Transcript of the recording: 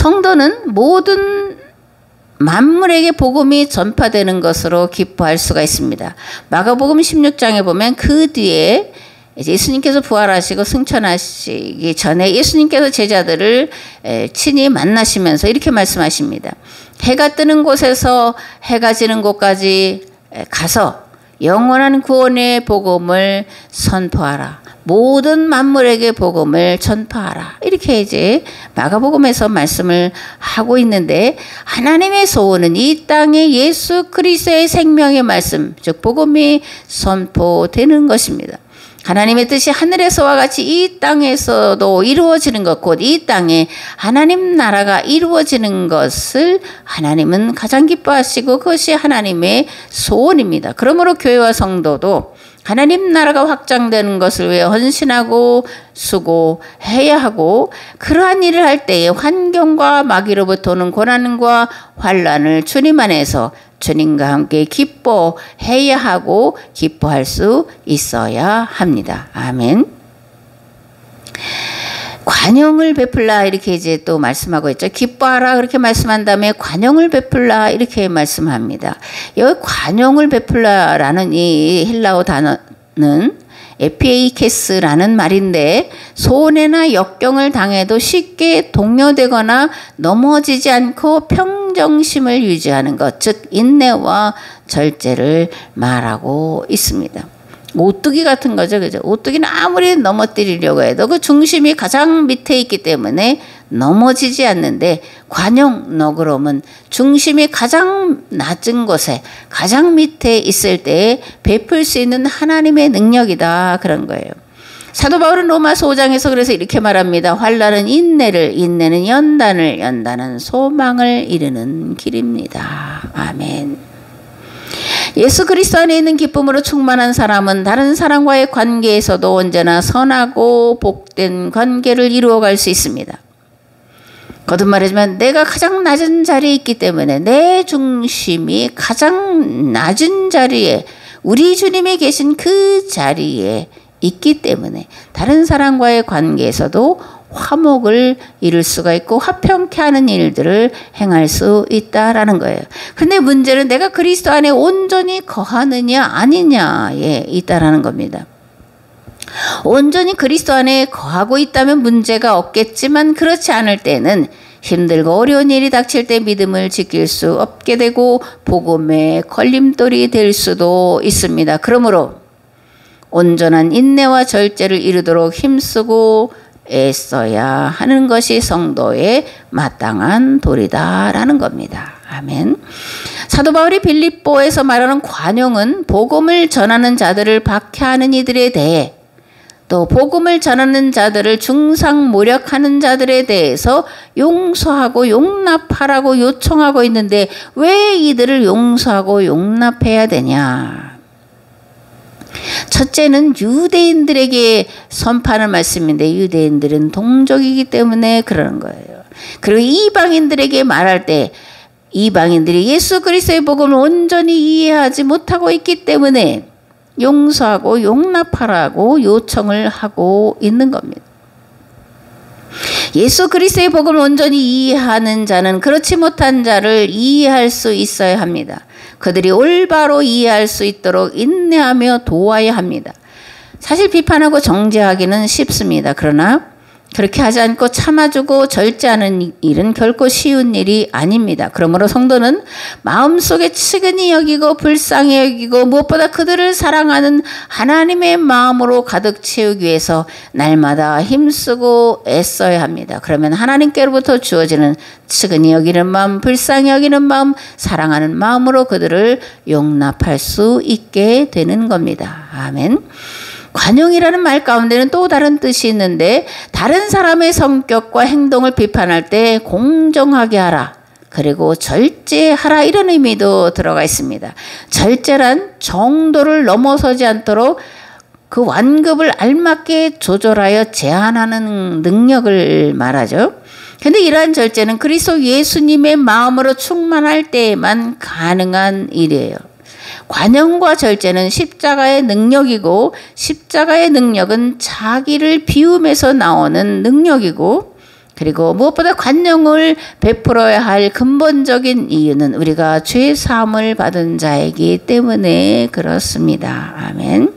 성도는 모든 만물에게 복음이 전파되는 것으로 기뻐할 수가 있습니다. 마가복음 16장에 보면 그 뒤에 이제 예수님께서 부활하시고 승천하시기 전에 예수님께서 제자들을 친히 만나시면서 이렇게 말씀하십니다. 해가 뜨는 곳에서 해가 지는 곳까지 가서 영원한 구원의 복음을 선포하라. 모든 만물에게 복음을 전파하라. 이렇게 이제 마가복음에서 말씀을 하고 있는데, 하나님의 소원은 이 땅에 예수 그리스도의 생명의 말씀, 즉 복음이 선포되는 것입니다. 하나님의 뜻이 하늘에서와 같이 이 땅에서도 이루어지는 것, 곧 이 땅에 하나님 나라가 이루어지는 것을 하나님은 가장 기뻐하시고 그것이 하나님의 소원입니다. 그러므로 교회와 성도도 하나님 나라가 확장되는 것을 위해 헌신하고 수고해야 하고, 그러한 일을 할 때에 환경과 마귀로부터 오는 고난과 환난을 주님 안에서 주님과 함께 기뻐해야 하고 기뻐할 수 있어야 합니다. 아멘. 관용을 베풀라 이렇게 이제 또 말씀하고 있죠. 기뻐하라 그렇게 말씀한 다음에 관용을 베풀라 이렇게 말씀합니다. 여기 관용을 베풀라라는 이 헬라어 단어는 에피에이케스라는 말인데, 소원이나 역경을 당해도 쉽게 동요되거나 넘어지지 않고 평정심을 유지하는 것, 즉 인내와 절제를 말하고 있습니다. 오뚜기 같은 거죠. 그죠? 오뚜기는 아무리 넘어뜨리려고 해도 그 중심이 가장 밑에 있기 때문에 넘어지지 않는데, 관용, 너그러움은 중심이 가장 낮은 곳에 가장 밑에 있을 때에 베풀 수 있는 하나님의 능력이다. 그런 거예요. 사도 바울은 로마서 5장에서 그래서 이렇게 말합니다. 환난은 인내를, 인내는 연단을, 연단은 소망을 이루는 길입니다. 아멘. 예수 그리스도 안에 있는 기쁨으로 충만한 사람은 다른 사람과의 관계에서도 언제나 선하고 복된 관계를 이루어갈 수 있습니다. 거듭 말하지만 내가 가장 낮은 자리에 있기 때문에, 내 중심이 가장 낮은 자리에, 우리 주님이 계신 그 자리에 있기 때문에 다른 사람과의 관계에서도 화목을 이룰 수가 있고 화평케 하는 일들을 행할 수 있다라는 거예요. 근데 문제는 내가 그리스도 안에 온전히 거하느냐 아니냐에 있다라는 겁니다. 온전히 그리스도 안에 거하고 있다면 문제가 없겠지만, 그렇지 않을 때는 힘들고 어려운 일이 닥칠 때 믿음을 지킬 수 없게 되고 복음의 걸림돌이 될 수도 있습니다. 그러므로 온전한 인내와 절제를 이루도록 힘쓰고 애써야 하는 것이 성도의 마땅한 도리다라는 겁니다. 아멘. 사도 바울이 빌립보에서 말하는 관용은 복음을 전하는 자들을 박해하는 이들에 대해, 또 복음을 전하는 자들을 중상모략하는 자들에 대해서 용서하고 용납하라고 요청하고 있는데, 왜 이들을 용서하고 용납해야 되냐? 첫째는 유대인들에게 선포하는 말씀인데, 유대인들은 동족이기 때문에 그러는 거예요. 그리고 이방인들에게 말할 때, 이방인들이 예수 그리스도의 복음을 온전히 이해하지 못하고 있기 때문에 용서하고 용납하라고 요청을 하고 있는 겁니다. 예수 그리스도의 복음을 온전히 이해하는 자는 그렇지 못한 자를 이해할 수 있어야 합니다. 그들이 올바로 이해할 수 있도록 인내하며 도와야 합니다. 사실 비판하고 정죄하기는 쉽습니다. 그러나 그렇게 하지 않고 참아주고 절제하는 일은 결코 쉬운 일이 아닙니다. 그러므로 성도는 마음속에 측은히 여기고 불쌍히 여기고 무엇보다 그들을 사랑하는 하나님의 마음으로 가득 채우기 위해서 날마다 힘쓰고 애써야 합니다. 그러면 하나님께로부터 주어지는 측은히 여기는 마음, 불쌍히 여기는 마음, 사랑하는 마음으로 그들을 용납할 수 있게 되는 겁니다. 아멘. 관용이라는 말 가운데는 또 다른 뜻이 있는데, 다른 사람의 성격과 행동을 비판할 때 공정하게 하라, 그리고 절제하라, 이런 의미도 들어가 있습니다. 절제란 정도를 넘어서지 않도록 그 완급을 알맞게 조절하여 제한하는 능력을 말하죠. 근데 이러한 절제는 그리스도 예수님의 마음으로 충만할 때에만 가능한 일이에요. 관용과 절제는 십자가의 능력이고, 십자가의 능력은 자기를 비움에서 나오는 능력이고, 그리고 무엇보다 관용을 베풀어야 할 근본적인 이유는 우리가 죄 사함을 받은 자이기 때문에 그렇습니다. 아멘.